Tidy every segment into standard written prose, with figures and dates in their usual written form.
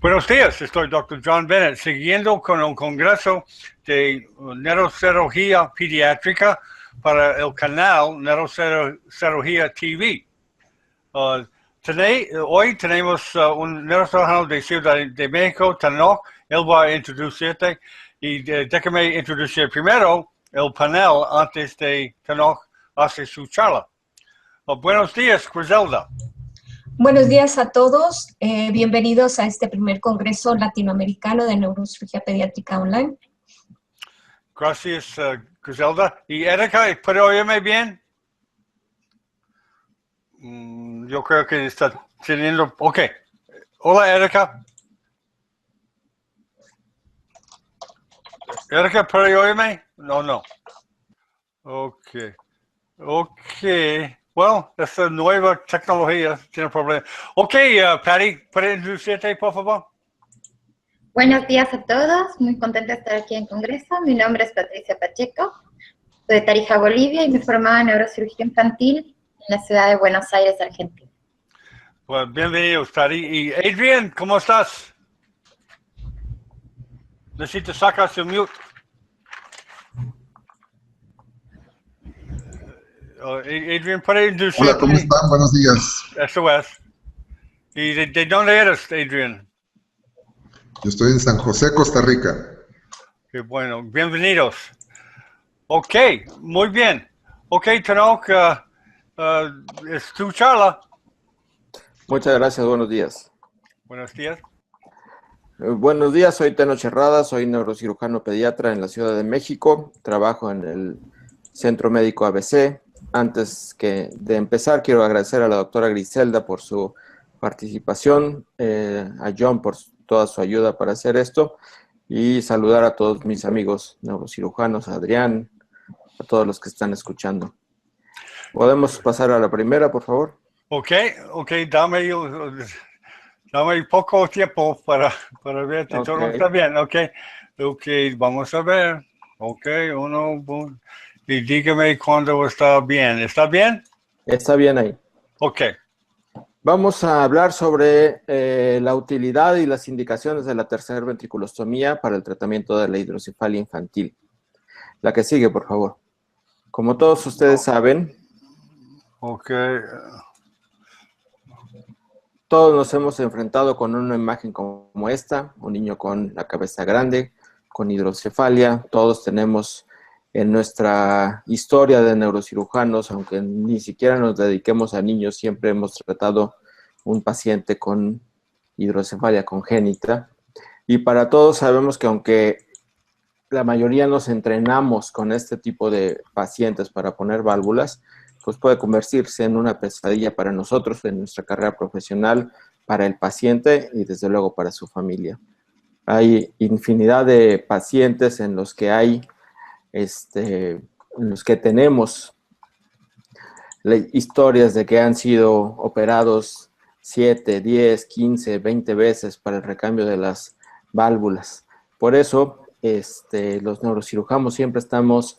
Buenos días, estoy Dr. John Bennett, siguiendo con el Congreso de Neurocirugía Pediátrica para el canal Neurocirugía TV. Hoy tenemos un neurocirujano de Ciudad de México, Tanoch. Él va a introducirte y déjame introducir primero el panel antes de Tanoch hacer su charla. Buenos días, Griselda. Buenos días a todos. Bienvenidos a este primer Congreso Latinoamericano de Neurocirugía Pediátrica Online. Gracias, Griselda. ¿Y Erika, puede oírme bien? Yo creo que está teniendo... Ok. Hola, Erika. Erika, ¿puede oírme? No. Ok. Well, esta nueva tecnología tiene problemas. Ok, Patty, ¿puedes introducirte, por favor? Buenos días a todos, muy contenta de estar aquí en Congreso. Mi nombre es Patricia Pacheco, soy de Tarija, Bolivia, y me formaba en neurocirugía infantil en la ciudad de Buenos Aires, Argentina. Well, bienvenidos, Patty. Y Adrian, ¿cómo estás? Necesitas sacar su mute. Adrian, ¿puede introducirte? Hola, ¿cómo están? Buenos días. Eso es. ¿Y de dónde eres, Adrian? Yo estoy en San José, Costa Rica. Qué bueno, bienvenidos. Ok, muy bien. Ok, Tanoch, es tu charla. Muchas gracias, buenos días. Buenos días. Buenos días, soy Tenoch Herrada, soy neurocirujano pediatra en la Ciudad de México, trabajo en el Centro Médico ABC. Antes de empezar, quiero agradecer a la doctora Griselda por su participación, a John por toda su ayuda para hacer esto, y saludar a todos mis amigos neurocirujanos, a Adrián, a todos los que están escuchando. ¿Podemos pasar a la primera, por favor? Ok, dame poco tiempo para verte. Okay. Todo está bien, ok, vamos a ver. Ok, y dígame cuando está bien. ¿Está bien? Está bien ahí. Ok. Vamos a hablar sobre la utilidad y las indicaciones de la tercera ventriculostomía para el tratamiento de la hidrocefalia infantil. La que sigue, por favor. Como todos ustedes saben, todos nos hemos enfrentado con una imagen como esta, un niño con la cabeza grande, con hidrocefalia. Todos tenemos en nuestra historia de neurocirujanos, aunque ni siquiera nos dediquemos a niños, siempre hemos tratado un paciente con hidrocefalia congénita. Y para todos sabemos que aunque la mayoría nos entrenamos con este tipo de pacientes para poner válvulas, pues puede convertirse en una pesadilla para nosotros en nuestra carrera profesional, para el paciente y desde luego para su familia. Hay infinidad de pacientes en los que tenemos historias de que han sido operados 7, 10, 15, 20 veces para el recambio de las válvulas. Por eso, los neurocirujanos siempre estamos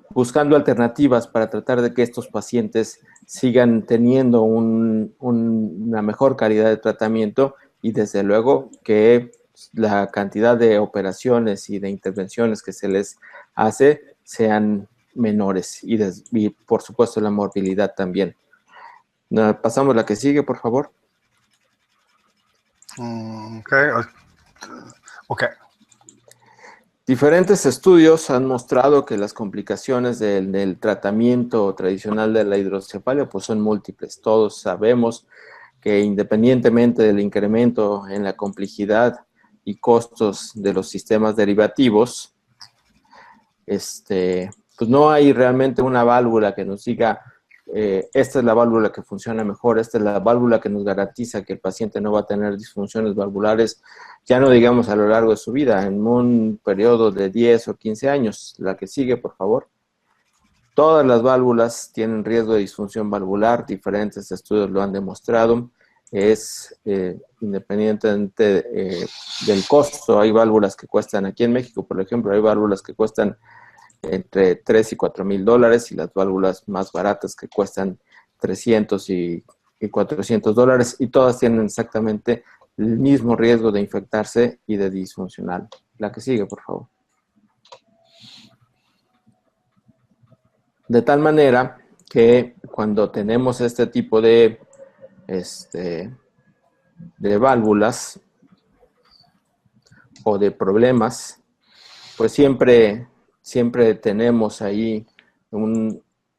buscando alternativas para tratar de que estos pacientes sigan teniendo una mejor calidad de tratamiento y desde luego que la cantidad de operaciones y de intervenciones que se les hace sean menores y por supuesto la morbilidad también. Pasamos a la que sigue, por favor. Ok. Diferentes estudios han mostrado que las complicaciones del tratamiento tradicional de la hidrocefalia pues son múltiples. Todos sabemos que independientemente del incremento en la complejidad y costos de los sistemas derivativos, pues no hay realmente una válvula que nos diga esta es la válvula que funciona mejor, esta es la válvula que nos garantiza que el paciente no va a tener disfunciones valvulares, ya no digamos a lo largo de su vida, en un periodo de 10 o 15 años. La que sigue, por favor. Todas las válvulas tienen riesgo de disfunción valvular, diferentes estudios lo han demostrado, es independientemente del costo. Hay válvulas que cuestan, aquí en México, por ejemplo, hay válvulas que cuestan entre 3 y 4 mil dólares y las válvulas más baratas que cuestan 300 y $400, y todas tienen exactamente el mismo riesgo de infectarse y de disfuncional. La que sigue, por favor. De tal manera que cuando tenemos este tipo de válvulas o de problemas, pues siempre tenemos ahí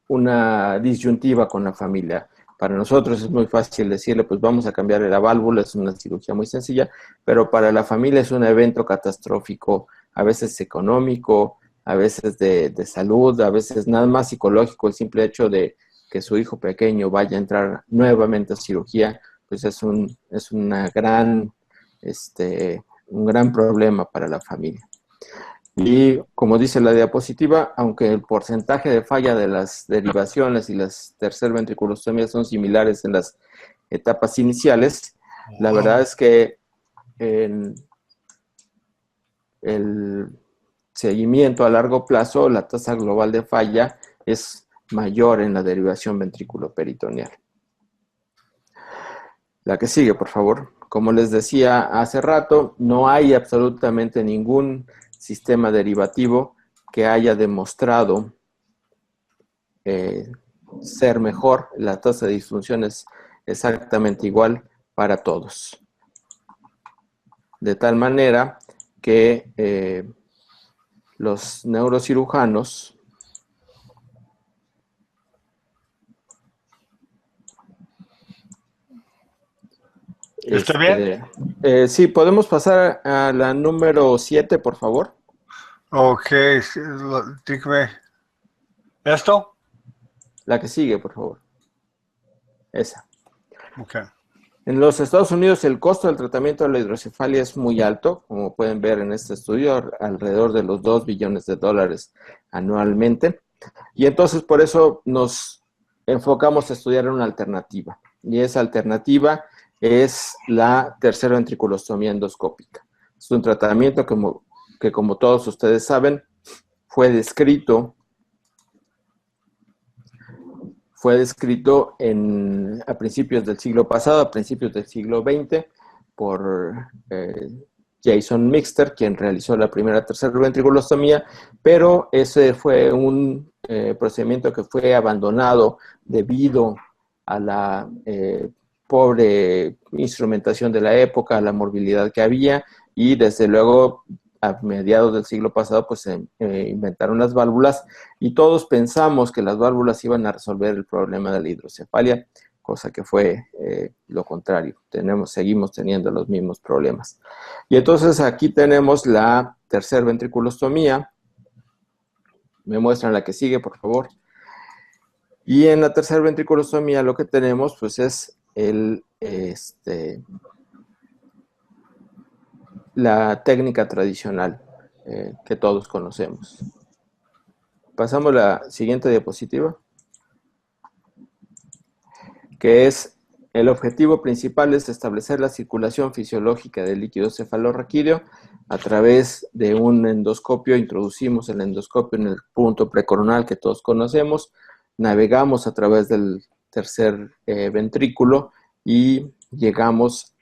una disyuntiva con la familia. Para nosotros es muy fácil decirle, pues vamos a cambiar la válvula, es una cirugía muy sencilla, pero para la familia es un evento catastrófico, a veces económico, a veces de salud, a veces nada más psicológico. El simple hecho de que su hijo pequeño vaya a entrar nuevamente a cirugía, pues es un gran problema para la familia. Y como dice la diapositiva, aunque el porcentaje de falla de las derivaciones y las tercer ventriculostomías son similares en las etapas iniciales, la verdad es que en el seguimiento a largo plazo, la tasa global de falla es mayor en la derivación ventriculoperitoneal. La que sigue, por favor. Como les decía hace rato, no hay absolutamente ningún sistema derivativo que haya demostrado ser mejor. La tasa de disfunción es exactamente igual para todos. De tal manera que los neurocirujanos ¿Está bien? Sí, podemos pasar a la número 7, por favor. Ok, dígame. ¿Esto? La que sigue, por favor. Esa. Ok. En los Estados Unidos el costo del tratamiento de la hidrocefalia es muy alto, como pueden ver en este estudio, alrededor de los $2 billones anualmente. Y entonces por eso nos enfocamos a estudiar una alternativa. Y esa alternativa es la tercera ventriculostomía endoscópica. Es un tratamiento que como todos ustedes saben, fue descrito a principios del siglo pasado, a principios del siglo XX, por Jason Mixter, quien realizó la primera tercera ventriculostomía, pero ese fue un procedimiento que fue abandonado debido a la pobre instrumentación de la época, a la morbilidad que había, y desde luego a mediados del siglo pasado pues se inventaron las válvulas y todos pensamos que las válvulas iban a resolver el problema de la hidrocefalia, cosa que fue lo contrario. Seguimos teniendo los mismos problemas. Y entonces aquí tenemos la tercera ventriculostomía. Me muestran la que sigue, por favor. Y en la tercera ventriculostomía lo que tenemos pues es la técnica tradicional que todos conocemos. Pasamos a la siguiente diapositiva, que es el objetivo principal es establecer la circulación fisiológica del líquido cefalorraquídeo a través de un endoscopio. Introducimos el endoscopio en el punto precoronal que todos conocemos, navegamos a través del tercer ventrículo y llegamos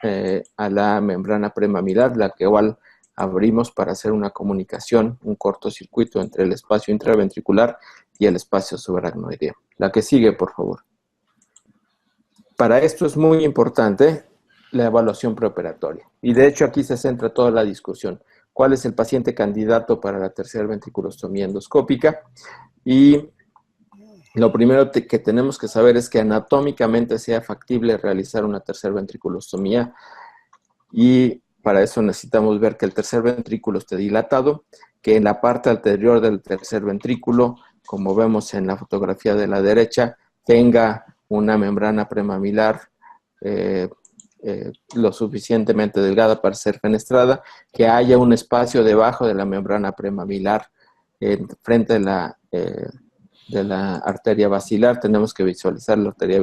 a la membrana premamilar, la que igual abrimos para hacer una comunicación, un cortocircuito entre el espacio intraventricular y el espacio subaracnoideo. La que sigue, por favor. Para esto es muy importante la evaluación preoperatoria. Y de hecho aquí se centra toda la discusión. ¿Cuál es el paciente candidato para la tercera ventriculostomía endoscópica? Y lo primero que tenemos que saber es que anatómicamente sea factible realizar una tercera ventriculostomía y para eso necesitamos ver que el tercer ventrículo esté dilatado, que en la parte anterior del tercer ventrículo, como vemos en la fotografía de la derecha, tenga una membrana premamilar lo suficientemente delgada para ser fenestrada, que haya un espacio debajo de la membrana premamilar frente de la arteria basilar. Tenemos que visualizar la arteria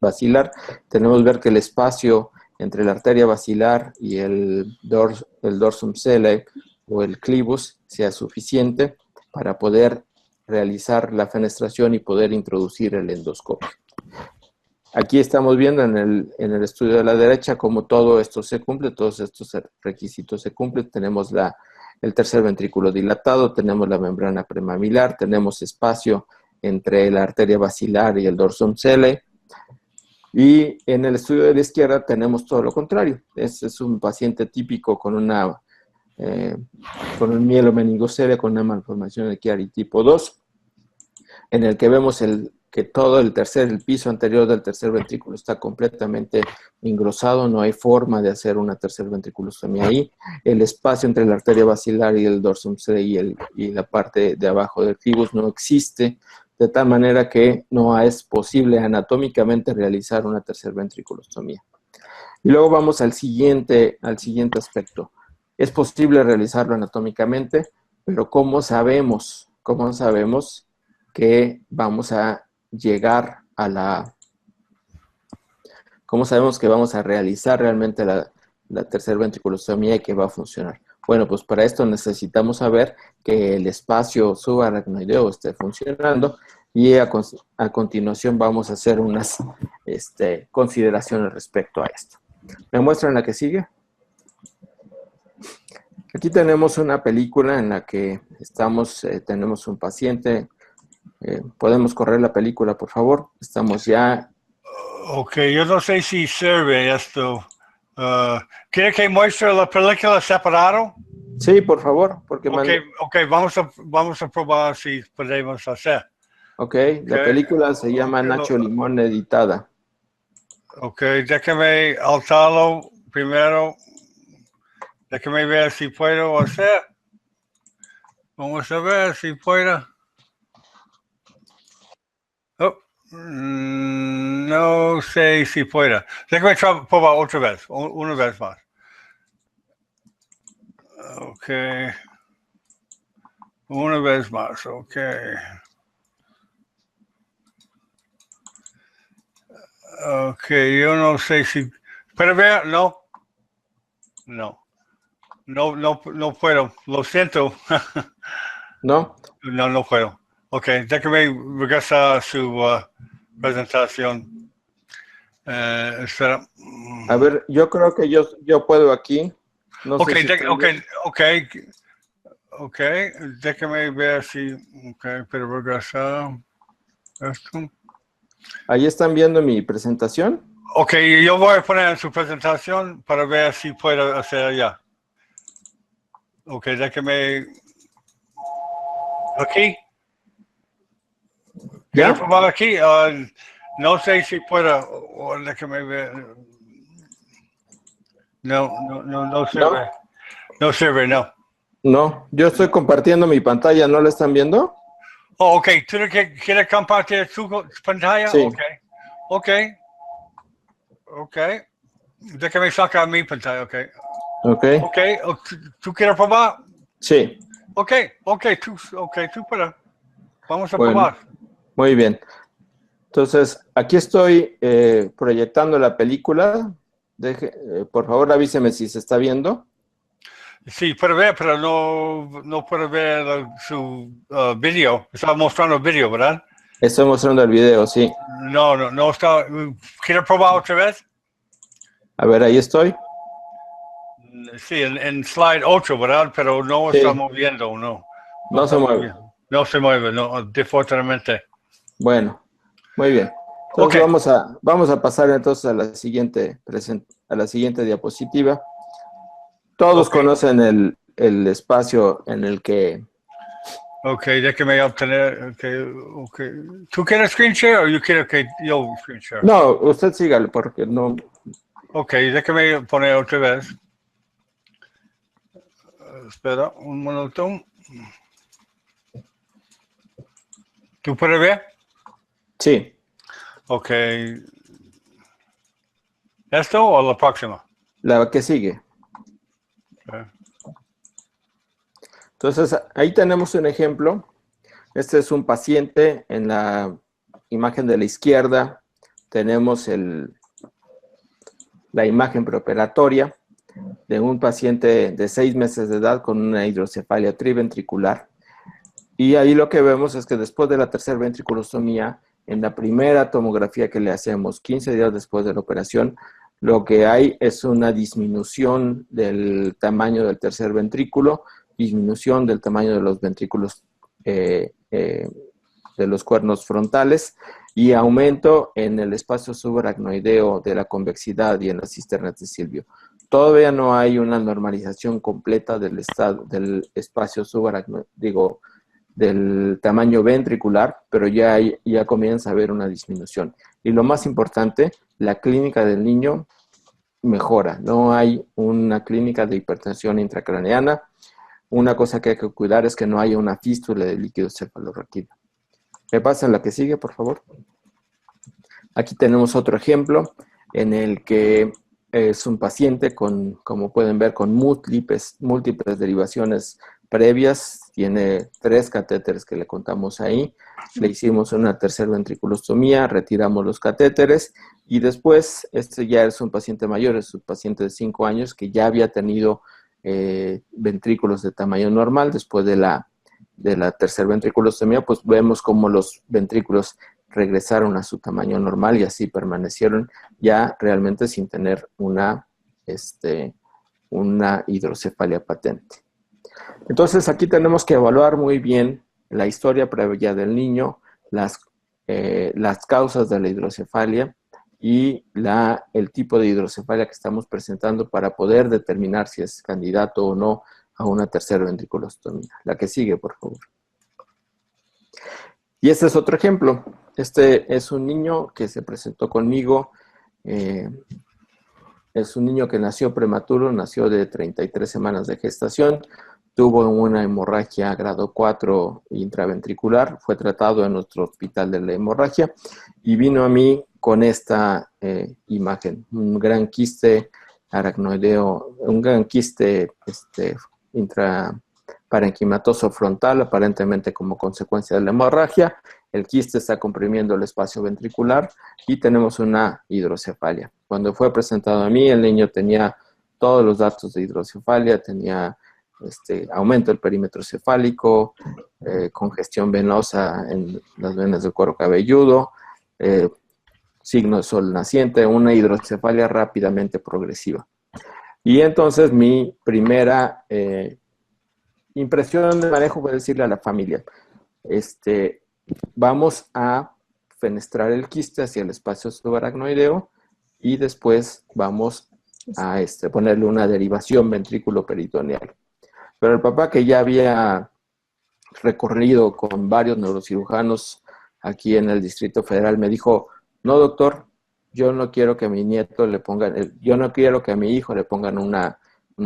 basilar. Tenemos que ver que el espacio entre la arteria basilar y el dorsum cellae o el clivus sea suficiente para poder realizar la fenestración y poder introducir el endoscopio. Aquí estamos viendo en el estudio de la derecha cómo todo esto se cumple, todos estos requisitos se cumplen. Tenemos el tercer ventrículo dilatado, tenemos la membrana premamilar, tenemos espacio entre la arteria basilar y el dorsum cele. Y en el estudio de la izquierda tenemos todo lo contrario. Este es un paciente típico con un mielomeningocele, con una malformación de Chiari tipo 2, en el que vemos que todo el piso anterior del tercer ventrículo está completamente engrosado, no hay forma de hacer una tercer ventriculostomía ahí. El espacio entre la arteria basilar y el dorsum cele y la parte de abajo del clivus no existe, de tal manera que no es posible anatómicamente realizar una tercer ventriculostomía. Y luego vamos al siguiente aspecto. Es posible realizarlo anatómicamente, pero ¿cómo sabemos que vamos a llegar ¿cómo sabemos que vamos a realizar realmente la tercer ventriculostomía y que va a funcionar? Bueno, pues para esto necesitamos saber que el espacio subaracnoideo esté funcionando y a continuación vamos a hacer unas consideraciones respecto a esto. ¿Me muestran la que sigue? Aquí tenemos una película en la que tenemos un paciente. ¿Podemos correr la película, por favor? Estamos ya... Ok, yo no sé si sirve esto. ¿Quiere que muestre la película separado? Sí, por favor, porque... Ok, vamos a probar si podemos hacer. Ok, la película se llama Nacho Limón editada. Ok, déjame alzarlo primero. Déjame ver si puedo hacer. Vamos a ver si puedo. Oh, no sé si puedo. Déjame probar otra vez, una vez más. Ok. Una vez más, ok. Ok, yo no sé si... ¿Puede ver? No. No puedo. Lo siento. ¿No? No puedo. Ok, déjame regresar a su presentación. Espera. A ver, yo creo que yo puedo aquí. No Ok, sé si ok. Déjame ver si... Ok, pero regresar. Esto. Ahí están viendo mi presentación. Ok, yo voy a poner en su presentación para ver si puedo hacer ya. Ok, déjame... Aquí. ¿Quiero ¿Ya? probar aquí? No sé si puedo. Déjame ver. No sirve. No sirve, no. No, yo estoy compartiendo mi pantalla. ¿No la están viendo? Oh, ok. ¿Tú quieres compartir tu pantalla? Sí. Ok. Déjame sacar mi pantalla, ok. Ok. Ok. ¿Tú quieres probar? Sí. Ok. Tú puedes. Vamos a Bueno, probar. muy bien. Entonces, aquí estoy proyectando la película. Por favor, avíseme si se está viendo. Sí, puede ver, pero no puede ver su video. Estaba mostrando el video, ¿verdad? Estoy mostrando el video, sí. No está. ¿Quiere probar otra vez? A ver, ahí estoy. Sí, en slide 8, ¿verdad? Pero no Sí. está moviendo, no. No se mueve. No se mueve, no, desafortunadamente. Bueno, muy bien. Entonces vamos a pasar entonces a la siguiente diapositiva. Todos conocen el espacio en el que... Ok, déjame obtener. Okay. ¿Tú quieres screen share o yo quiero que yo screen share? No, usted sígale porque no... Ok, déjame poner otra vez. Espera un minuto. ¿Tú puedes ver? Sí. Ok. ¿Esto o la próxima? La que sigue. Okay. Entonces, ahí tenemos un ejemplo. Este es un paciente. En la imagen de la izquierda tenemos la imagen preoperatoria de un paciente de 6 meses de edad con una hidrocefalia triventricular. Y ahí lo que vemos es que después de la tercera ventriculostomía, en la primera tomografía que le hacemos 15 días después de la operación, lo que hay es una disminución del tamaño del tercer ventrículo, disminución del tamaño de los ventrículos de los cuernos frontales y aumento en el espacio subaracnoideo de la convexidad y en las cisternas de Silvio. Todavía no hay una normalización completa del espacio subaracnoideo, del tamaño ventricular, pero ya comienza a haber una disminución. Y lo más importante, la clínica del niño mejora. No hay una clínica de hipertensión intracraneana. Una cosa que hay que cuidar es que no haya una fístula de líquido cefalorraquídeo. ¿Me pasan la que sigue, por favor? Aquí tenemos otro ejemplo en el que es un paciente con, como pueden ver, con múltiples derivaciones previas. Tiene 3 catéteres que le contamos ahí. Le hicimos una tercer ventriculostomía, retiramos los catéteres y después, este ya es un paciente mayor, es un paciente de 5 años que ya había tenido ventrículos de tamaño normal. Después de la tercer ventriculostomía, pues vemos cómo los ventrículos regresaron a su tamaño normal y así permanecieron ya realmente sin tener una hidrocefalia patente. Entonces aquí tenemos que evaluar muy bien la historia previa del niño, las causas de la hidrocefalia y el tipo de hidrocefalia que estamos presentando para poder determinar si es candidato o no a una tercera ventriculostomía. La que sigue, por favor. Y este es otro ejemplo. Este es un niño que se presentó conmigo. Es un niño que nació prematuro, nació de 33 semanas de gestación. Tuvo una hemorragia grado 4 intraventricular. Fue tratado en nuestro hospital de la hemorragia y vino a mí con esta imagen. Un gran quiste aracnoideo, un gran quiste intraparenquimatoso frontal, aparentemente como consecuencia de la hemorragia. El quiste está comprimiendo el espacio ventricular y tenemos una hidrocefalia. Cuando fue presentado a mí, el niño tenía todos los datos de hidrocefalia, tenía aumento del perímetro cefálico, congestión venosa en las venas del cuero cabelludo, signo de sol naciente, una hidrocefalia rápidamente progresiva. Y entonces mi primera impresión de manejo fue decirle a la familia, vamos a fenestrar el quiste hacia el espacio subaracnoideo y después vamos a ponerle una derivación ventrículo-peritoneal. Pero el papá, que ya había recorrido con varios neurocirujanos aquí en el Distrito Federal, me dijo, no, doctor, yo no quiero que a mi nieto le pongan, yo no quiero que a mi hijo le pongan una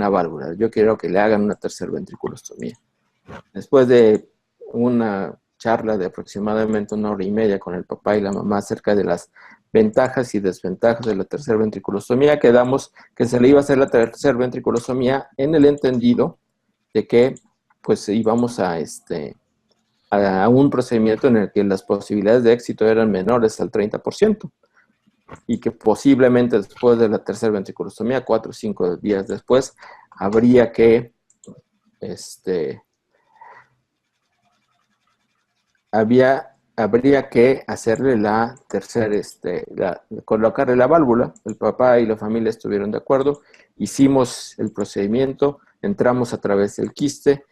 válvula, yo quiero que le hagan una tercer ventriculostomía. Después de una charla de aproximadamente 1 hora y media con el papá y la mamá acerca de las ventajas y desventajas de la tercer ventriculostomía, quedamos que se le iba a hacer la tercer ventriculostomía en el entendido de que pues íbamos a un procedimiento en el que las posibilidades de éxito eran menores al 30% y que posiblemente después de la tercera ventriculostomía, 4 o 5 días después, habría que hacerle la tercera, colocarle la válvula. El papá y la familia estuvieron de acuerdo, hicimos el procedimiento, entramos a través del quiste,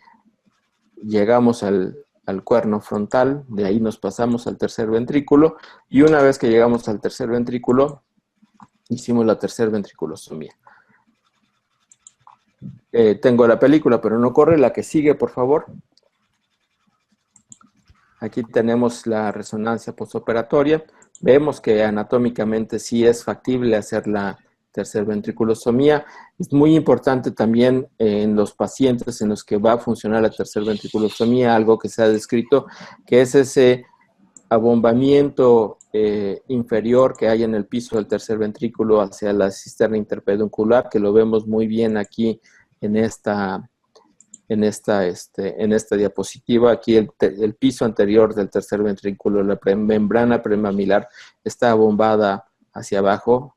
llegamos al cuerno frontal, de ahí nos pasamos al tercer ventrículo, y una vez que llegamos al tercer ventrículo, hicimos la tercer ventriculostomía. Tengo la película, pero no corre. La que sigue, por favor. Aquí tenemos la resonancia postoperatoria. Vemos que anatómicamente sí es factible hacer la tercer ventriculostomía. Es muy importante también en los pacientes en los que va a funcionar la tercer ventriculostomía, algo que se ha descrito, que es ese abombamiento inferior que hay en el piso del tercer ventrículo hacia la cisterna interpeduncular, que lo vemos muy bien aquí en esta diapositiva. Aquí el piso anterior del tercer ventrículo, la membrana premamilar, está abombada hacia abajo,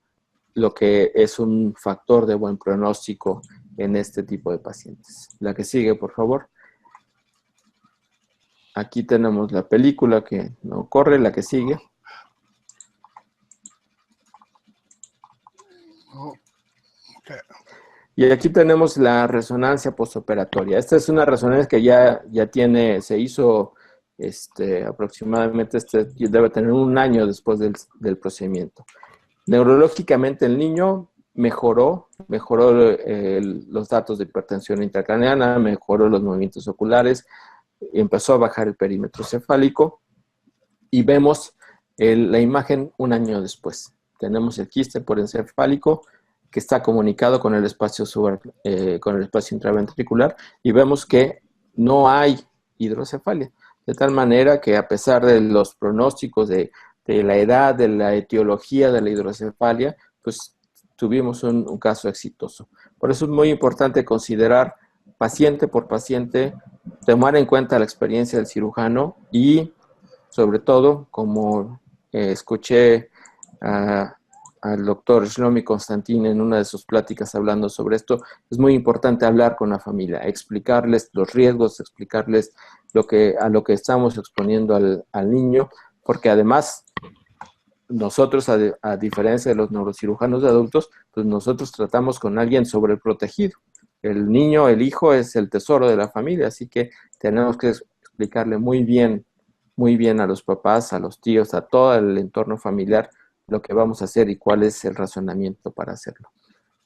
lo que es un factor de buen pronóstico en este tipo de pacientes. La que sigue, por favor. Aquí tenemos la película que no corre, la que sigue. Y aquí tenemos la resonancia postoperatoria. Esta es una resonancia que ya se hizo aproximadamente, debe tener un año después del procedimiento. Neurológicamente el niño mejoró los datos de hipertensión intracraneana, mejoró los movimientos oculares, empezó a bajar el perímetro cefálico y vemos la imagen un año después. Tenemos el quiste porencefálico que está comunicado con el espacio intraventricular y vemos que no hay hidrocefalia. De tal manera que a pesar de los pronósticos de la edad, de la etiología de la hidrocefalia, pues tuvimos un caso exitoso. Por eso es muy importante considerar paciente por paciente, tomar en cuenta la experiencia del cirujano y, sobre todo, como escuché al doctor Shlomi Constantin en una de sus pláticas hablando sobre esto, es muy importante hablar con la familia, explicarles los riesgos, explicarles a lo que estamos exponiendo al niño, porque además nosotros, a diferencia de los neurocirujanos de adultos, pues nosotros tratamos con alguien sobreprotegido. El niño, el hijo, es el tesoro de la familia, así que tenemos que explicarle muy bien a los papás, a los tíos, a todo el entorno familiar, lo que vamos a hacer y cuál es el razonamiento para hacerlo.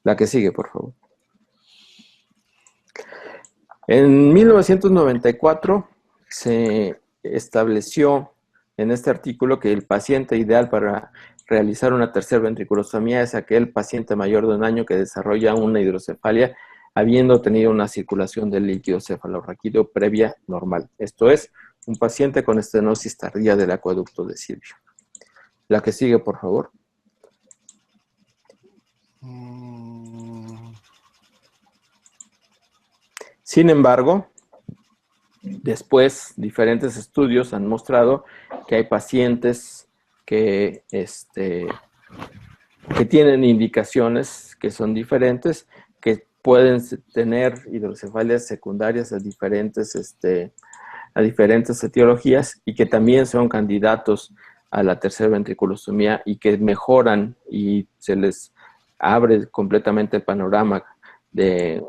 La que sigue, por favor. En 1994 se estableció en este artículo que el paciente ideal para realizar una tercera ventriculostomía es aquel paciente mayor de un año que desarrolla una hidrocefalia habiendo tenido una circulación del líquido cefalorraquídeo previa normal. Esto es, un paciente con estenosis tardía del acueducto de Silvio. La que sigue, por favor. Sin embargo, después, diferentes estudios han mostrado que hay pacientes que tienen indicaciones que son diferentes, que pueden tener hidrocefalias secundarias a diferentes etiologías y que también son candidatos a la tercera ventriculostomía y que mejoran y se les abre completamente el panorama de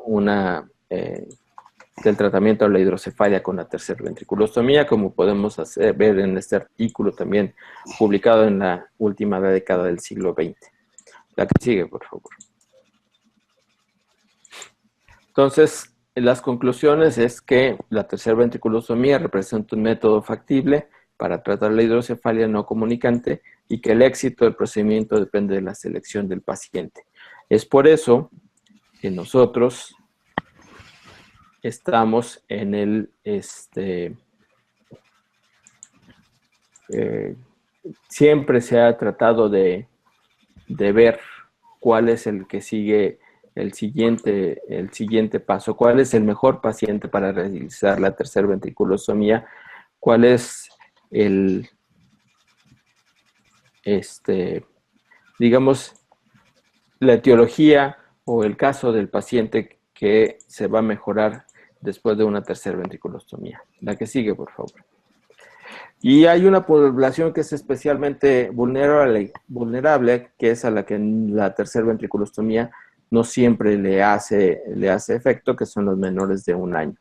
del tratamiento de la hidrocefalia con la tercera ventriculostomía, como podemos ver en este artículo también publicado en la última década del siglo XX. La que sigue, por favor. Entonces, las conclusiones es que la tercera ventriculostomía representa un método factible para tratar la hidrocefalia no comunicante y que el éxito del procedimiento depende de la selección del paciente. Es por eso que nosotros estamos en el siempre se ha tratado de ver cuál es el que sigue el siguiente paso, cuál es el mejor paciente para realizar la tercera ventriculostomía, cuál es digamos, la etiología o el caso del paciente que se va a mejorar después de una tercera ventriculostomía. La que sigue, por favor. Y hay una población que es especialmente vulnerable, que es a la que la tercera ventriculostomía no siempre le hace efecto, que son los menores de un año.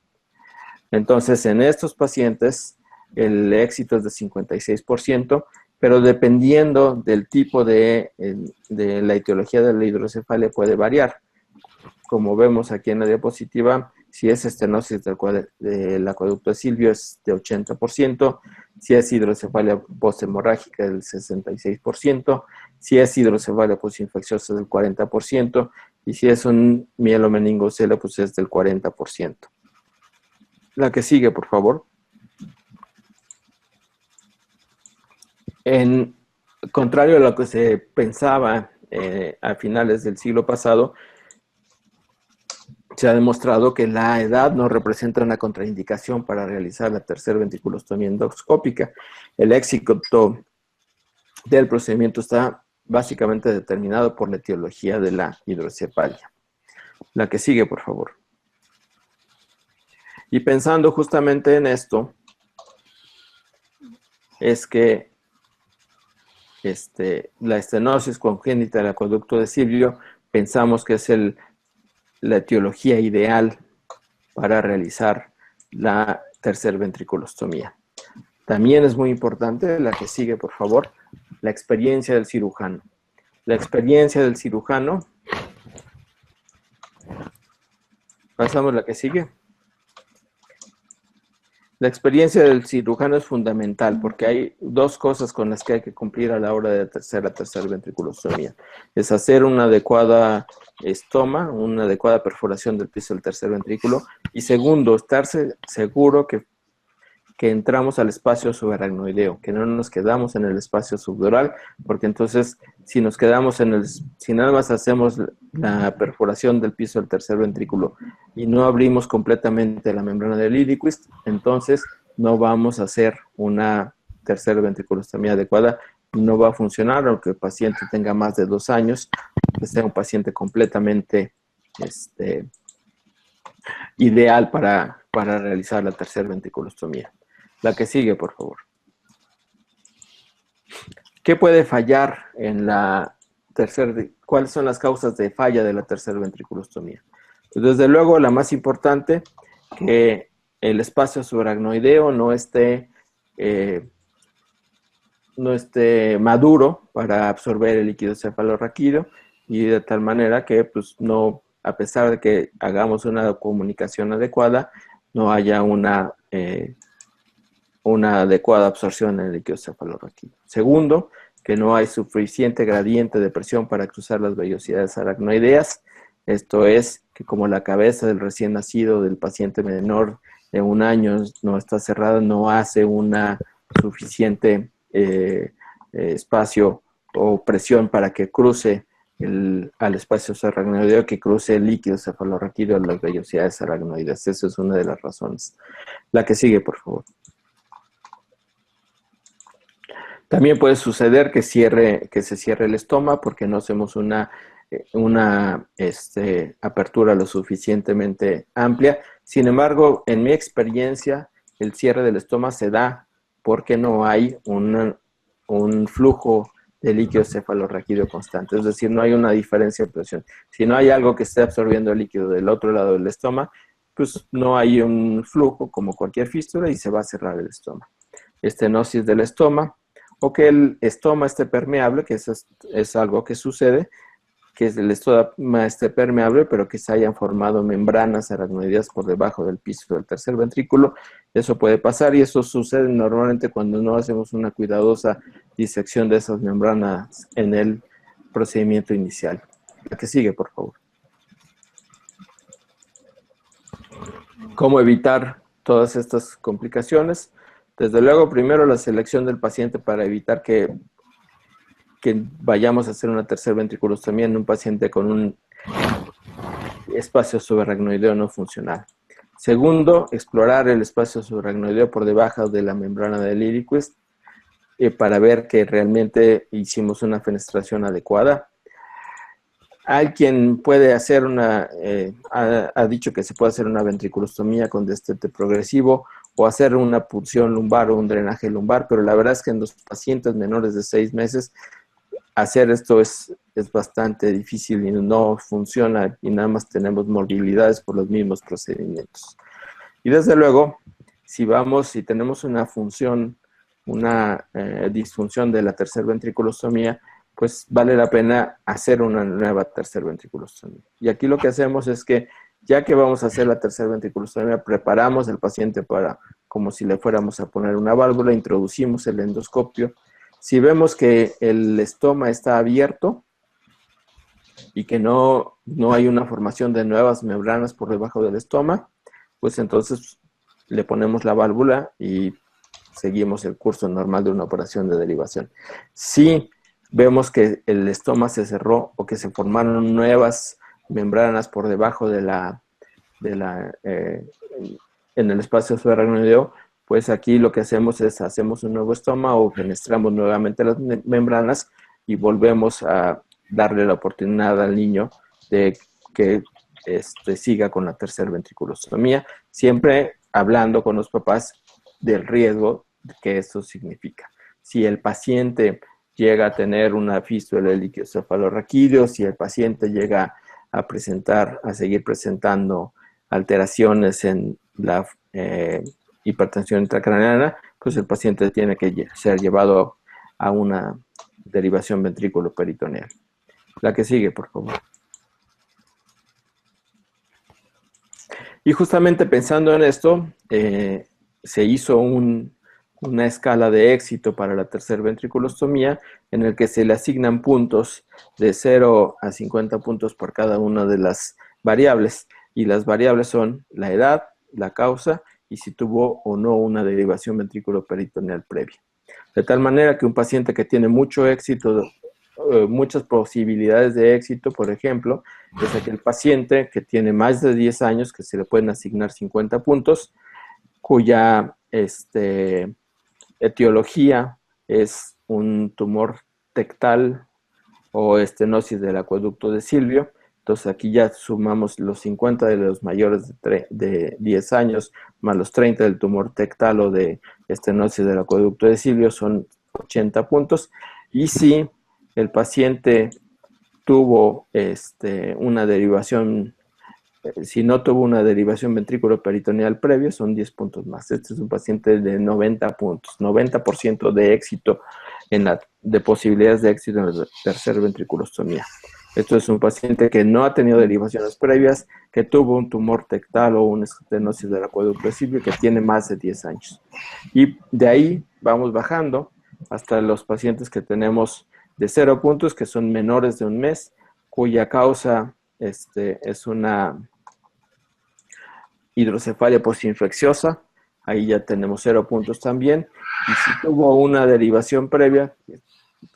Entonces, en estos pacientes, el éxito es de 56%, pero dependiendo del tipo de la etiología de la hidrocefalia puede variar. Como vemos aquí en la diapositiva, si es estenosis del acueducto de Silvio es de 80%, si es hidrocefalia posthemorrágica del 66%, si es hidrocefalia postinfecciosa del 40%, y si es un mielomeningocele, pues es del 40%. La que sigue, por favor. En contrario a lo que se pensaba a finales del siglo pasado, se ha demostrado que la edad no representa una contraindicación para realizar la tercera ventriculostomía endoscópica. El éxito del procedimiento está básicamente determinado por la etiología de la hidrocefalia. La que sigue, por favor. Y pensando justamente en esto, es que la estenosis congénita del acueducto de Silvio pensamos que es la etiología ideal para realizar la tercer ventriculostomía. También es muy importante, la que sigue, por favor, la experiencia del cirujano. La experiencia del cirujano. Pasamos a la que sigue. La experiencia del cirujano es fundamental porque hay dos cosas con las que hay que cumplir a la hora de hacer la tercer ventriculostomía. Es hacer una adecuada estoma, una adecuada perforación del piso del tercer ventrículo, y segundo, estarse seguro que entramos al espacio subaracnoideo, que no nos quedamos en el espacio subdural, porque entonces si nos quedamos si nada más hacemos la perforación del piso del tercer ventrículo y no abrimos completamente la membrana del Liliequist, entonces no vamos a hacer una tercer ventriculostomía adecuada, no va a funcionar, aunque el paciente tenga más de 2 años, que sea un paciente completamente ideal para realizar la tercer ventriculostomía. La que sigue, por favor. ¿Qué puede fallar en la tercer? ¿Cuáles son las causas de falla de la tercer ventriculostomía? Pues desde luego, la más importante, que el espacio subaracnoideo no esté maduro para absorber el líquido cefalorraquídeo, y de tal manera que, pues, no, a pesar de que hagamos una comunicación adecuada, no haya una adecuada absorción en el líquido cefalorraquídeo. Segundo, que no hay suficiente gradiente de presión para cruzar las vellosidades aracnoideas. Esto es, que como la cabeza del recién nacido del paciente menor de 1 año no está cerrada, no hace una suficiente espacio o presión para que cruce al espacio aracnoideo, que cruce el líquido cefalorraquídeo a las vellosidades aracnoideas. Esa es una de las razones. La que sigue, por favor. También puede suceder que se cierre el estoma porque no hacemos una apertura lo suficientemente amplia. Sin embargo, en mi experiencia, el cierre del estoma se da porque no hay un flujo de líquido cefalorraquídeo constante. Es decir, no hay una diferencia de presión. Si no hay algo que esté absorbiendo el líquido del otro lado del estoma, pues no hay un flujo como cualquier fístula y se va a cerrar el estoma. Estenosis del estoma, o que el estoma esté permeable, que eso es algo que sucede, que el estoma esté permeable, pero que se hayan formado membranas aracnoideas por debajo del piso del tercer ventrículo. Eso puede pasar, y eso sucede normalmente cuando no hacemos una cuidadosa disección de esas membranas en el procedimiento inicial. La que sigue, por favor. ¿Cómo evitar todas estas complicaciones? Desde luego, primero la selección del paciente para evitar que vayamos a hacer una tercer ventriculostomía en un paciente con un espacio subaracnoideo no funcional. Segundo, explorar el espacio subaracnoideo por debajo de la membrana del Liliequist para ver que realmente hicimos una fenestración adecuada. Hay quien puede hacer ha dicho que se puede hacer una ventriculostomía con destete progresivo o hacer una punción lumbar o un drenaje lumbar, pero la verdad es que en los pacientes menores de 6 meses hacer esto es bastante difícil y no funciona, y nada más tenemos morbilidades por los mismos procedimientos. Y desde luego, si tenemos una disfunción de la tercer ventriculostomía, pues vale la pena hacer una nueva tercer ventriculostomía. Y aquí lo que hacemos es que, ya que vamos a hacer la tercer ventriculostomía, preparamos al paciente como si le fuéramos a poner una válvula, introducimos el endoscopio. Si vemos que el estoma está abierto y que no hay una formación de nuevas membranas por debajo del estoma, pues entonces le ponemos la válvula y seguimos el curso normal de una operación de derivación. Si vemos que el estoma se cerró o que se formaron nuevas membranas por debajo en el espacio subaracnoideo, pues aquí lo que hacemos es hacemos un nuevo estoma o fenestramos nuevamente las membranas y volvemos a darle la oportunidad al niño de que siga con la tercer ventriculostomía, siempre hablando con los papás del riesgo que esto significa. Si el paciente llega a tener una fístula del líquido cefalorraquídeo, si el paciente llega a seguir presentando alteraciones en la hipertensión intracraneana, pues el paciente tiene que ser llevado a una derivación ventrículo-peritoneal. La que sigue, por favor. Y justamente pensando en esto, se hizo una escala de éxito para la tercera ventriculostomía en el que se le asignan puntos de 0 a 50 puntos por cada una de las variables. Y las variables son la edad, la causa y si tuvo o no una derivación ventrículo-peritoneal previa. De tal manera que un paciente que tiene mucho éxito, muchas posibilidades de éxito, por ejemplo, es aquel paciente que tiene más de 10 años, que se le pueden asignar 50 puntos, cuya etiología es un tumor tectal o estenosis del acueducto de Silvio. Entonces aquí ya sumamos los 50 de los mayores de 10 años más los 30 del tumor tectal o de estenosis del acueducto de Silvio, son 80 puntos. Y si el paciente tuvo una derivación, si no tuvo una derivación ventrículo-peritoneal previa, son 10 puntos más. Este es un paciente de 90 puntos, 90% de éxito de posibilidades de éxito en la tercera ventriculostomía. Esto es un paciente que no ha tenido derivaciones previas, que tuvo un tumor tectal o una estenosis del acueducto de Silvio, que tiene más de 10 años. Y de ahí vamos bajando hasta los pacientes que tenemos de 0 puntos, que son menores de un mes, cuya causa es una hidrocefalia postinfecciosa. Ahí ya tenemos 0 puntos también. Y si tuvo una derivación previa,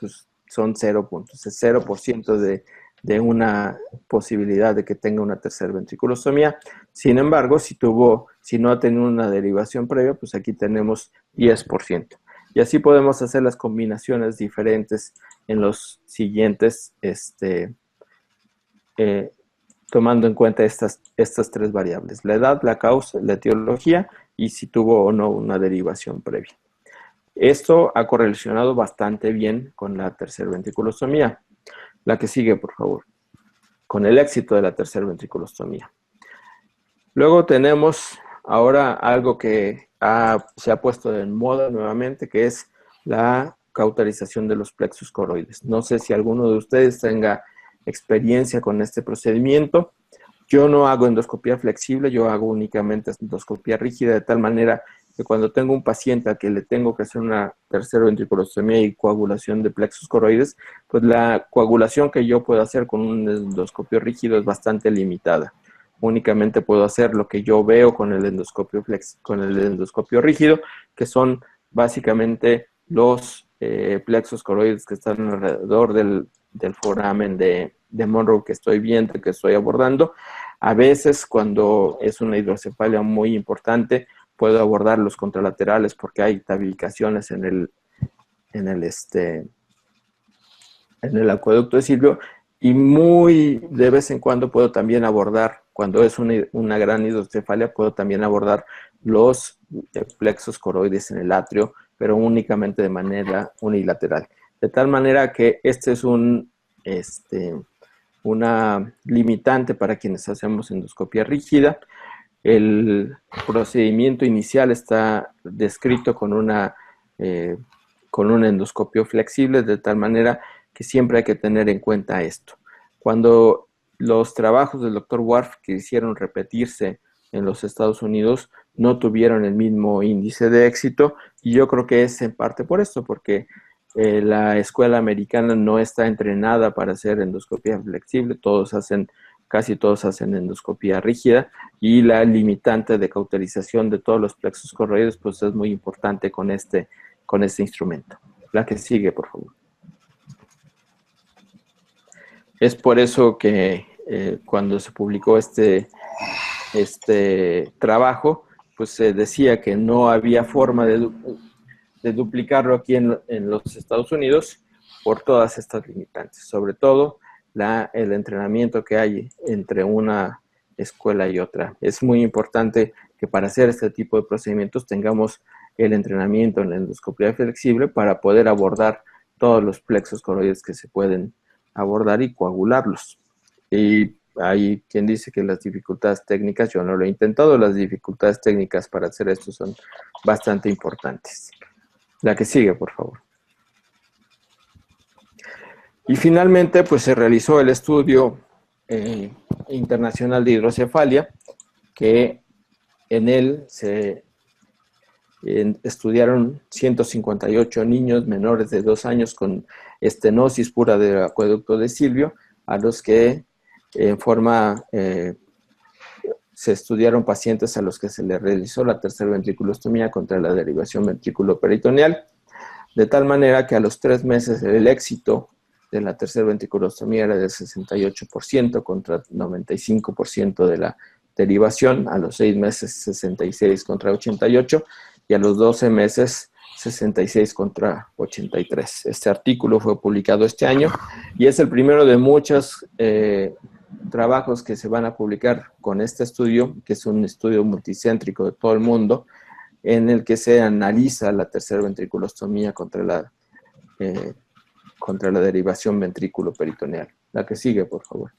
pues son 0 puntos. Es 0% de una posibilidad de que tenga una tercera ventriculostomía. Sin embargo, si no ha tenido una derivación previa, pues aquí tenemos 10%. Y así podemos hacer las combinaciones diferentes en los siguientes, tomando en cuenta estas 3 variables: la edad, la causa, la etiología y si tuvo o no una derivación previa. Esto ha correlacionado bastante bien con la tercera ventriculostomía. La que sigue, por favor, con el éxito de la tercera ventriculostomía. Luego tenemos ahora algo que se ha puesto en moda nuevamente, que es la cauterización de los plexos coroides. No sé si alguno de ustedes tenga experiencia con este procedimiento. Yo no hago endoscopía flexible, yo hago únicamente endoscopía rígida, de tal manera que cuando tengo un paciente al que le tengo que hacer una tercera ventriculostomía y coagulación de plexos coroides, pues la coagulación que yo puedo hacer con un endoscopio rígido es bastante limitada. Únicamente puedo hacer lo que yo veo con el endoscopio rígido, que son básicamente los plexos coroides que están alrededor del foramen de Monro que estoy viendo, que estoy abordando. A veces, cuando es una hidrocefalia muy importante, puedo abordar los contralaterales porque hay tabicaciones en el acueducto de Silvio, y muy de vez en cuando puedo también abordar, cuando es una gran hidrocefalia, puedo también abordar los plexos coroides en el atrio, pero únicamente de manera unilateral. De tal manera que este es una limitante para quienes hacemos endoscopia rígida. El procedimiento inicial está descrito con un endoscopio flexible, de tal manera que siempre hay que tener en cuenta esto. Cuando los trabajos del Dr. Warf quisieron repetirse en los Estados Unidos, no tuvieron el mismo índice de éxito, y yo creo que es en parte por esto, porque la escuela americana no está entrenada para hacer endoscopia flexible, casi todos hacen endoscopia rígida, y la limitante de cauterización de todos los plexos coroides pues es muy importante con este instrumento. La que sigue, por favor. Es por eso que cuando se publicó este trabajo, pues se decía que no había forma de duplicarlo aquí en los Estados Unidos por todas estas limitantes, sobre todo el entrenamiento que hay entre una escuela y otra. Es muy importante que para hacer este tipo de procedimientos tengamos el entrenamiento en la endoscopia flexible para poder abordar todos los plexos coroides que se pueden abordar y coagularlos. Y hay quien dice que las dificultades técnicas, yo no lo he intentado, las dificultades técnicas para hacer esto son bastante importantes. La que sigue, por favor. Y finalmente, pues se realizó el estudio internacional de hidrocefalia, que en él se estudiaron 158 niños menores de 2 años con estenosis pura del acueducto de Silvio, a los que en forma se estudiaron pacientes a los que se les realizó la tercera ventriculostomía contra la derivación ventriculoperitoneal, de tal manera que a los 3 meses el éxito de la tercera ventriculostomía era del 68% contra 95% de la derivación, a los 6 meses 66 contra 88 y a los 12 meses 66 contra 83. Este artículo fue publicado este año y es el primero de muchos trabajos que se van a publicar con este estudio, que es un estudio multicéntrico de todo el mundo, en el que se analiza la tercera ventriculostomía contra la derivación ventrículo-peritoneal. La que sigue, por favor.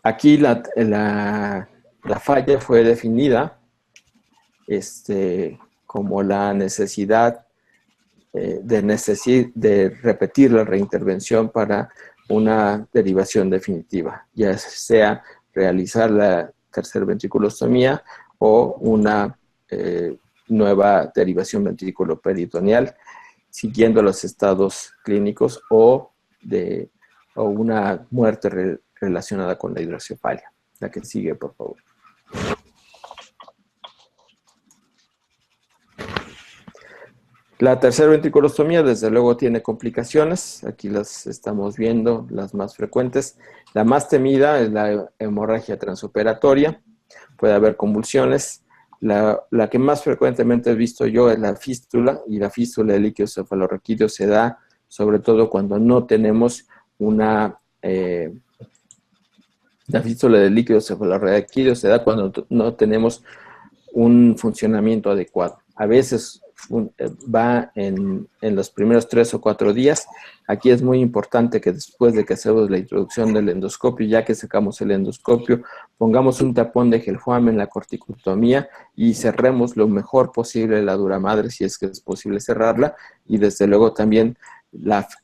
Aquí la falla fue definida como la necesidad de repetir la reintervención para una derivación definitiva, ya sea realizar la tercera ventriculostomía o una nueva derivación ventrículo-peritoneal, siguiendo los estados clínicos o una muerte relacionada con la hidrocefalia. La que sigue, por favor. La tercera ventriculostomía, desde luego, tiene complicaciones. Aquí las estamos viendo, las más frecuentes. La más temida es la hemorragia transoperatoria. Puede haber convulsiones. La que más frecuentemente he visto yo es la fístula, y la fístula del líquido cefalorraquídeo se da sobre todo cuando no tenemos la fístula del líquido cefalorraquídeo se da cuando no tenemos un funcionamiento adecuado. A veces va en los primeros 3 o 4 días. Aquí es muy importante que después de que hacemos la introducción del endoscopio, ya que sacamos el endoscopio, pongamos un tapón de gelfoam en la corticotomía y cerremos lo mejor posible la dura madre, si es que es posible cerrarla, y desde luego también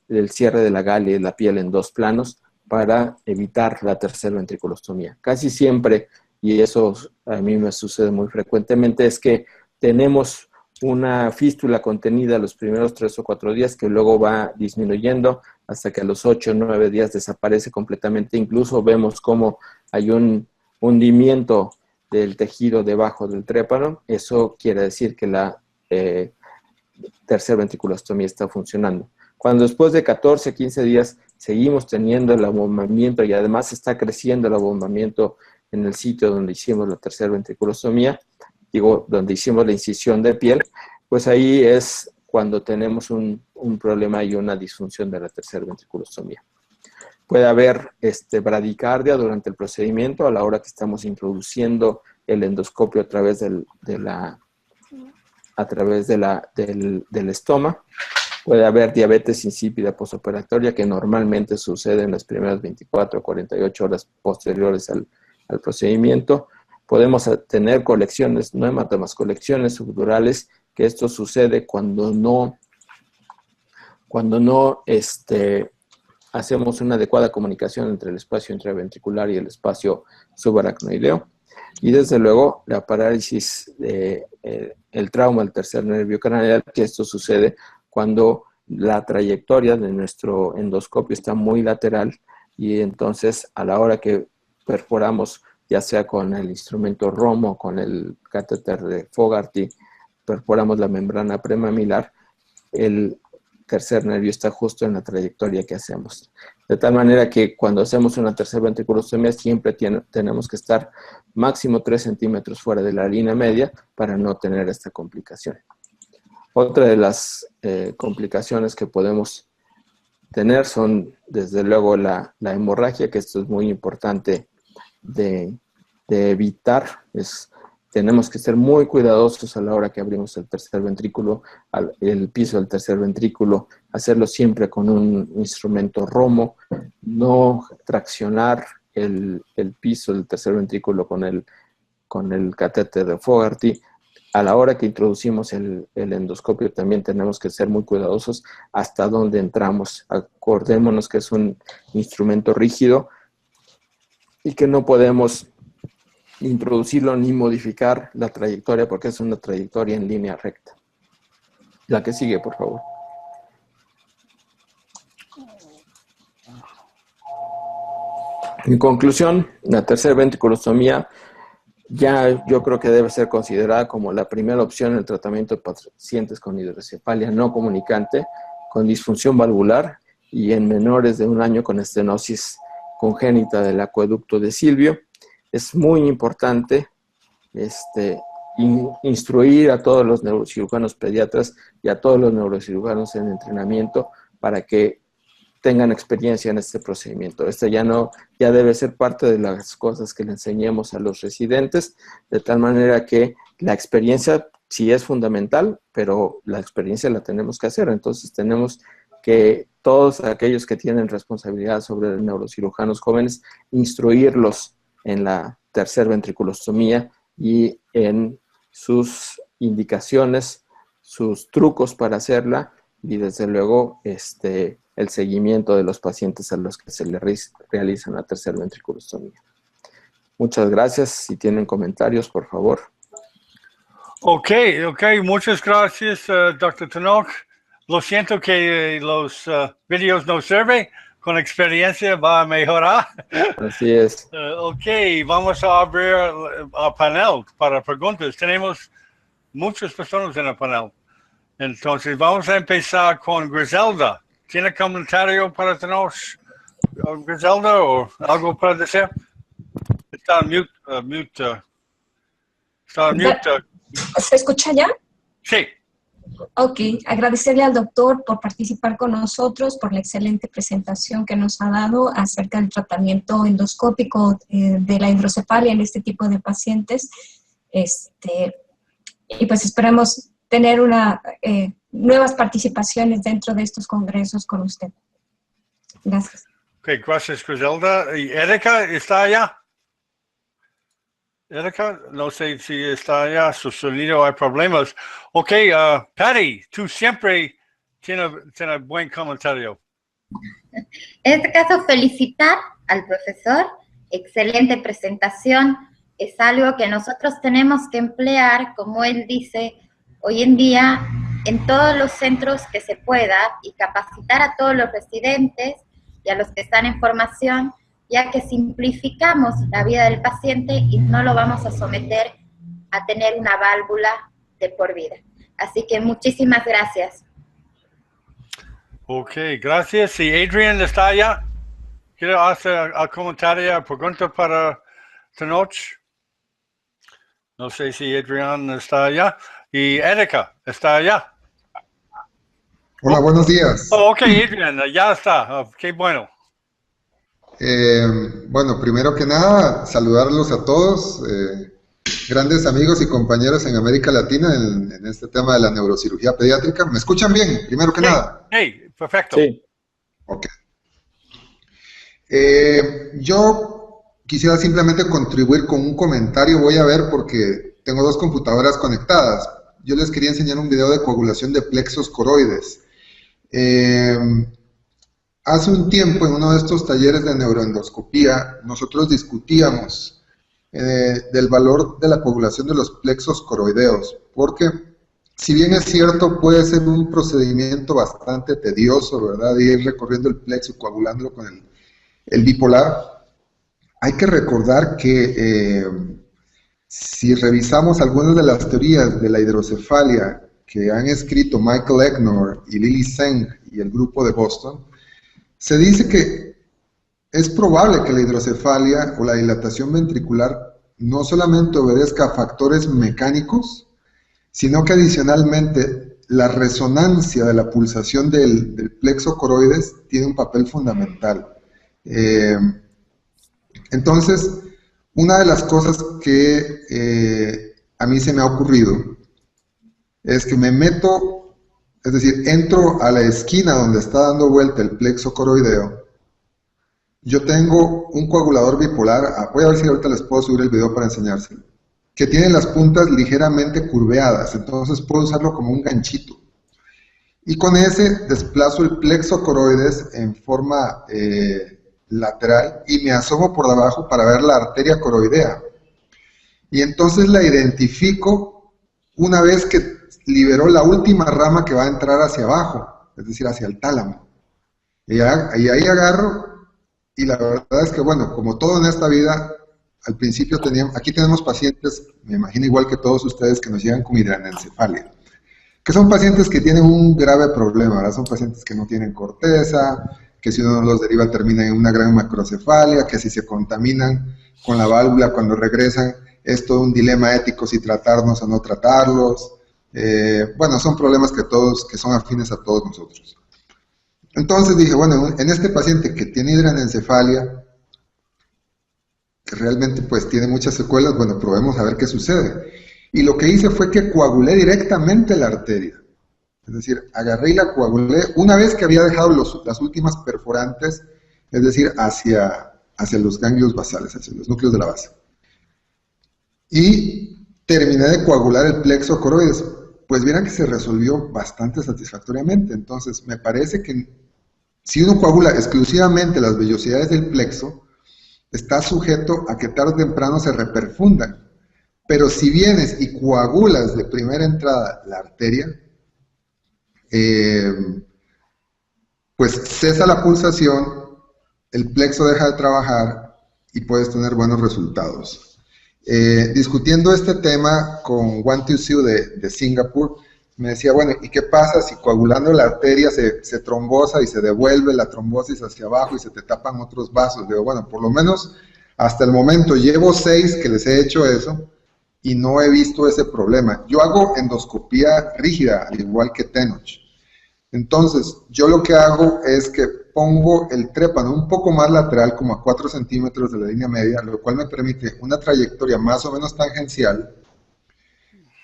el cierre de la galia y la piel en 2 planos para evitar la tercera ventriculostomía. Casi siempre, y eso a mí me sucede muy frecuentemente, es que tenemos una fístula contenida los primeros 3 o 4 días que luego va disminuyendo hasta que a los 8 o 9 días desaparece completamente. Incluso vemos cómo hay un hundimiento del tejido debajo del trépano. Eso quiere decir que la tercera ventriculostomía está funcionando. Cuando después de 14 o 15 días seguimos teniendo el abombamiento y además está creciendo el abombamiento en el sitio donde hicimos la tercera ventriculostomía, donde hicimos la incisión de piel, pues ahí es cuando tenemos un problema y una disfunción de la tercera ventriculostomía. Puede haber bradicardia durante el procedimiento a la hora que estamos introduciendo el endoscopio a través del estoma. Puede haber diabetes insípida postoperatoria que normalmente sucede en las primeras 24 o 48 horas posteriores al procedimiento. Podemos tener colecciones, no hematomas, colecciones subdurales, que esto sucede cuando no hacemos una adecuada comunicación entre el espacio intraventricular y el espacio subaracnoideo. Y desde luego la parálisis, el trauma del tercer nervio craneal, que esto sucede cuando la trayectoria de nuestro endoscopio está muy lateral y entonces a la hora que perforamos, ya sea con el instrumento ROMO o con el catéter de Fogarty, perforamos la membrana premamilar, el tercer nervio está justo en la trayectoria que hacemos. De tal manera que cuando hacemos una tercera ventriculostomía siempre tenemos que estar máximo 3 centímetros fuera de la línea media para no tener esta complicación. Otra de las complicaciones que podemos tener son, desde luego, la hemorragia, que esto es muy importante de evitar. Es tenemos que ser muy cuidadosos a la hora que abrimos el tercer ventrículo, el piso del tercer ventrículo, hacerlo siempre con un instrumento Romo, no traccionar el piso del tercer ventrículo con el catéter de Fogarty. A la hora que introducimos el endoscopio también tenemos que ser muy cuidadosos hasta dónde entramos. Acordémonos que es un instrumento rígido y que no podemos introducirlo ni modificar la trayectoria porque es una trayectoria en línea recta. La que sigue, por favor. En conclusión, la tercera ventriculostomía ya yo creo que debe ser considerada como la primera opción en el tratamiento de pacientes con hidrocefalia no comunicante, con disfunción valvular y en menores de 1 año con estenosis congénita del acueducto de Silvio. Es muy importante instruir a todos los neurocirujanos pediatras y a todos los neurocirujanos en entrenamiento para que tengan experiencia en este procedimiento. Ya debe ser parte de las cosas que le enseñemos a los residentes, de tal manera que la experiencia sí es fundamental, pero la experiencia la tenemos que hacer. Entonces tenemos que todos aquellos que tienen responsabilidad sobre neurocirujanos jóvenes, instruirlos en la tercer ventriculostomía y en sus indicaciones, sus trucos para hacerla y desde luego el seguimiento de los pacientes a los que se les realiza la tercer ventriculostomía. Muchas gracias. Si tienen comentarios, por favor. Ok, muchas gracias, Dr. Tanoch. Lo siento que los videos no sirven. Con experiencia va a mejorar. Así es. Ok, vamos a abrir el panel para preguntas. Tenemos muchas personas en el panel. Entonces, vamos a empezar con Griselda. ¿Tiene comentario para Tanoch, Griselda, o algo para decir? Está en mute. Está en mute. ¿Se escucha ya? Sí. Ok, agradecerle al doctor por participar con nosotros, por la excelente presentación que nos ha dado acerca del tratamiento endoscópico de la hidrocefalia en este tipo de pacientes. Y pues esperamos tener nuevas participaciones dentro de estos congresos con usted. Gracias. Ok, gracias, Griselda. ¿Y Erika está allá? Erika, no sé si está allá, su sonido hay problemas. Ok, Patty, tú siempre tienes buen comentario. En este caso, felicitar al profesor, excelente presentación, es algo que nosotros tenemos que emplear, como él dice, hoy en día en todos los centros que se pueda y capacitar a todos los residentes y a los que están en formación, ya que simplificamos la vida del paciente y no lo vamos a someter a tener una válvula de por vida. Así que muchísimas gracias. Ok, gracias. ¿Y Adrian está allá? ¿Quiere hacer el comentario, pregunta para Tanoch? No sé si Adrian está allá. ¿Y Erika está allá? Hola, buenos días. Oh, ok, Adrian, ya está. Qué bueno. Bueno, primero que nada, saludarlos a todos, grandes amigos y compañeros en América Latina en este tema de la neurocirugía pediátrica. ¿Me escuchan bien, primero que nada? Sí, perfecto. Sí. Ok. Yo quisiera simplemente contribuir con un comentario, voy a ver porque tengo 2 computadoras conectadas. Yo les quería enseñar un video de coagulación de plexos coroides. Hace un tiempo, en uno de estos talleres de neuroendoscopía, nosotros discutíamos del valor de la coagulación de los plexos coroideos, porque si bien es cierto, puede ser un procedimiento bastante tedioso, ¿verdad?, de ir recorriendo el plexo y coagulándolo con el bipolar, hay que recordar que si revisamos algunas de las teorías de la hidrocefalia que han escrito Michael Ecknor y Lili Zeng y el grupo de Boston, se dice que es probable que la hidrocefalia o la dilatación ventricular no solamente obedezca a factores mecánicos, sino que adicionalmente la resonancia de la pulsación del plexo coroides tiene un papel fundamental. Entonces, una de las cosas que a mí se me ha ocurrido es que me meto, es decir, entro a la esquina donde está dando vuelta el plexo coroideo. Yo tengo un coagulador bipolar, voy a ver si ahorita les puedo subir el video para enseñárselo, que tiene las puntas ligeramente curveadas, entonces puedo usarlo como un ganchito. Y con ese desplazo el plexo coroides en forma lateral y me asomo por debajo para ver la arteria coroidea. Y entonces la identifico una vez que liberó la última rama que va a entrar hacia abajo, es decir, hacia el tálamo. Y ahí agarro, y la verdad es que, bueno, como todo en esta vida, al principio aquí tenemos pacientes, me imagino igual que todos ustedes, que nos llegan con hidranencefalia, que son pacientes que tienen un grave problema, ¿verdad? Son pacientes que no tienen corteza, que si uno no los deriva terminan en una gran macrocefalia, que si se contaminan con la válvula cuando regresan, es todo un dilema ético si tratarnos o no tratarlos. Bueno, son problemas que son afines a todos nosotros. Entonces dije, bueno, en este paciente que tiene hidranencefalia, que realmente pues tiene muchas secuelas, bueno, probemos a ver qué sucede. Y lo que hice fue que coagulé directamente la arteria. Es decir, agarré y la coagulé una vez que había dejado las últimas perforantes, es decir, hacia los ganglios basales, hacia los núcleos de la base. Y terminé de coagular el plexo coroides. Pues vieran que se resolvió bastante satisfactoriamente. Entonces, me parece que si uno coagula exclusivamente las vellosidades del plexo, está sujeto a que tarde o temprano se reperfundan. Pero si vienes y coagulas de primera entrada la arteria, pues cesa la pulsación, el plexo deja de trabajar y puedes tener buenos resultados. Discutiendo este tema con Wan Tu Siu de Singapur, me decía, bueno, ¿y qué pasa si coagulando la arteria se trombosa y se devuelve la trombosis hacia abajo y se te tapan otros vasos? Digo, bueno, por lo menos hasta el momento llevo 6 que les he hecho eso y no he visto ese problema. Yo hago endoscopía rígida, al igual que Tenoch. Entonces, yo lo que hago es que pongo el trépano un poco más lateral, como a 4 centímetros de la línea media, lo cual me permite una trayectoria más o menos tangencial.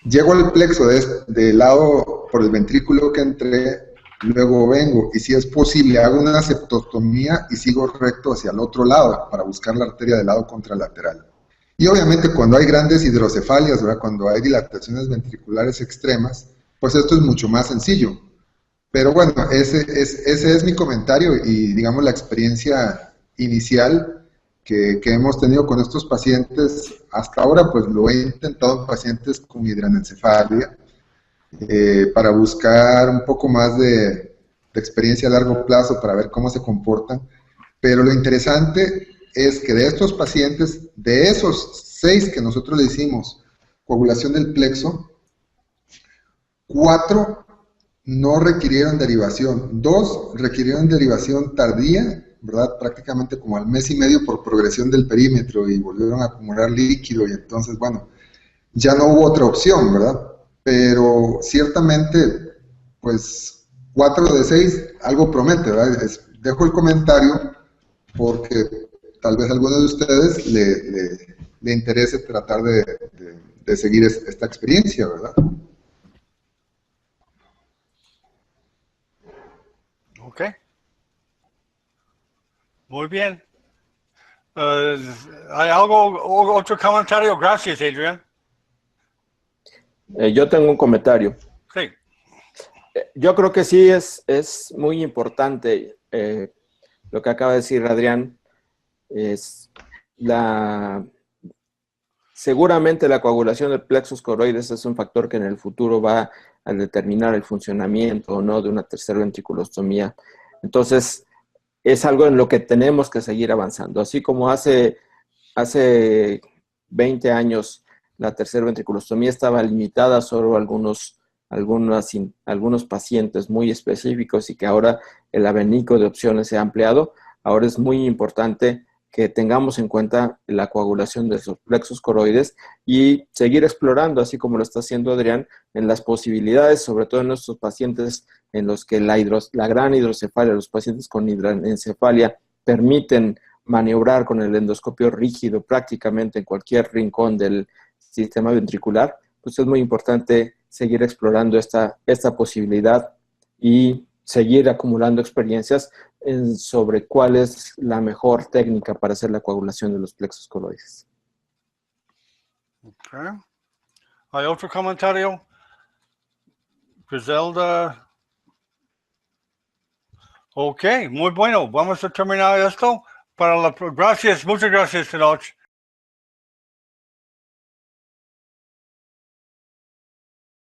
Llego al plexo de lado por el ventrículo que entré, luego vengo y si es posible hago una septostomía y sigo recto hacia el otro lado para buscar la arteria del lado contralateral. Y obviamente cuando hay grandes hidrocefalias, ¿verdad? Cuando hay dilataciones ventriculares extremas, pues esto es mucho más sencillo. Pero bueno, ese es mi comentario y digamos la experiencia inicial que hemos tenido con estos pacientes. Hasta ahora pues lo he intentado en pacientes con hidranencefalia para buscar un poco más de experiencia a largo plazo para ver cómo se comportan. Pero lo interesante es que de estos pacientes, de esos 6 que nosotros le hicimos coagulación del plexo, 4 no requirieron derivación, 2 requirieron derivación tardía, ¿verdad? Prácticamente como al mes y medio por progresión del perímetro y volvieron a acumular líquido y entonces, bueno, ya no hubo otra opción, ¿verdad? Pero ciertamente, pues 4 de 6, algo promete, ¿verdad? Dejo el comentario porque tal vez a alguno de ustedes le interese tratar de seguir esta experiencia, ¿verdad? Ok. Muy bien. ¿Hay otro comentario? Gracias, Adrián. Yo tengo un comentario. Sí. Yo creo que sí es muy importante lo que acaba de decir Adrián. Seguramente la coagulación del plexus coroides es un factor que en el futuro va a determinar el funcionamiento o no de una tercera ventriculostomía. Entonces, es algo en lo que tenemos que seguir avanzando. Así como hace 20 años la tercera ventriculostomía estaba limitada solo a algunos pacientes muy específicos y que ahora el abanico de opciones se ha ampliado, ahora es muy importante que tengamos en cuenta la coagulación de esos plexos coroides y seguir explorando, así como lo está haciendo Adrián, en las posibilidades, sobre todo en nuestros pacientes en los que la gran hidrocefalia, los pacientes con hidranencefalia, permiten maniobrar con el endoscopio rígido prácticamente en cualquier rincón del sistema ventricular, pues es muy importante seguir explorando esta posibilidad y seguir acumulando experiencias sobre cuál es la mejor técnica para hacer la coagulación de los plexos coroides. Okay. ¿Hay otro comentario? Griselda. Ok, muy bueno. Vamos a terminar esto. Gracias, muchas gracias, Tenoch.